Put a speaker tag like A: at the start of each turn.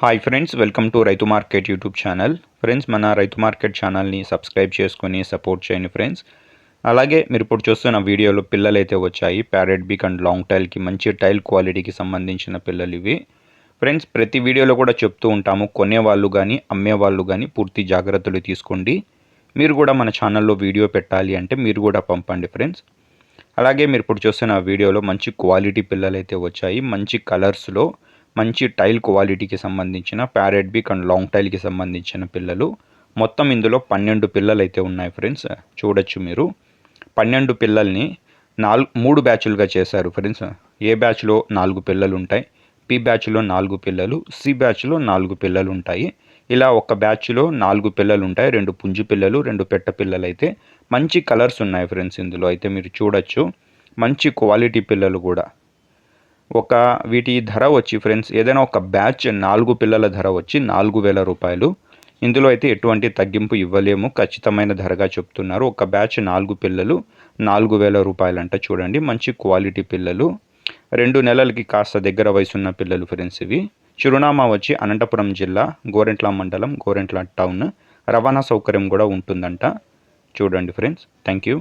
A: Hi friends, welcome to రైతు market YouTube channel. Friends, మన రైతు మార్కెట్ ఛానల్ని సబ్స్క్రైబ్ చేసుకొని సపోర్ట్ చేయండి ఫ్రెండ్స్. అలాగే మీరు ఇప్పుడు చూస్తున్న వీడియోలో పిల్లలు అయితే వచ్చాయి. ప్యారెట్ బీక్ అండ్ లాంగ్ టైల్కి మంచి టైల్ క్వాలిటీకి సంబంధించిన పిల్లలు ఇవి. ఫ్రెండ్స్, ప్రతి వీడియోలో కూడా చెప్తూ ఉంటాము, కొనేవాళ్ళు కానీ అమ్మేవాళ్ళు కానీ పూర్తి జాగ్రత్తలు తీసుకోండి. మీరు కూడా మన ఛానల్లో వీడియో పెట్టాలి అంటే మీరు కూడా పంపండి ఫ్రెండ్స్. అలాగే మీరు ఇప్పుడు చూస్తున్న వీడియోలో మంచి క్వాలిటీ పిల్లలు అయితే వచ్చాయి. మంచి కలర్స్లో మంచి టైల్ క్వాలిటీకి సంబంధించిన ప్యారెట్ బీక్ అండ్ లాంగ్ టైల్కి సంబంధించిన పిల్లలు. మొత్తం ఇందులో 12 పిల్లలు అయితే ఉన్నాయి ఫ్రెండ్స్. చూడొచ్చు మీరు 12 పిల్లల్ని 3 బ్యాచ్లుగా చేశారు ఫ్రెండ్స్. ఏ బ్యాచ్లో 4 పిల్లలు ఉంటాయి, పి బ్యాచ్లో 4 పిల్లలు, సి బ్యాచ్లో 4 పిల్లలు ఉంటాయి. ఇలా ఒక బ్యాచ్లో 4 పిల్లలు ఉంటాయి. 2 పుంజు పిల్లలు, 2 పెట్ట పిల్లలు అయితే మంచి కలర్స్ ఉన్నాయి ఫ్రెండ్స్. ఇందులో అయితే మీరు చూడొచ్చు మంచి క్వాలిటీ పిల్లలు కూడా. వీటి ధర వచ్చి ఫ్రెండ్స్, ఏదైనా ఒక బ్యాచ్ 4 పిల్లల ధర వచ్చి 4,000 రూపాయలు. ఇందులో అయితే ఎటువంటి తగ్గింపు ఇవ్వలేము, ఖచ్చితమైన ధరగా చెప్తున్నారు. ఒక బ్యాచ్ 4 పిల్లలు 4,000 రూపాయలు అంట. చూడండి మంచి క్వాలిటీ పిల్లలు. 2 నెలలకి కాస్త దగ్గర వయసున్న పిల్లలు ఫ్రెండ్స్ ఇవి. చిరునామా వచ్చి అనంతపురం జిల్లా, గోరెంట్ల మండలం, గోరెంట్ల టౌన్. రవాణా సౌకర్యం కూడా ఉంటుందంట. చూడండి ఫ్రెండ్స్. Thank you.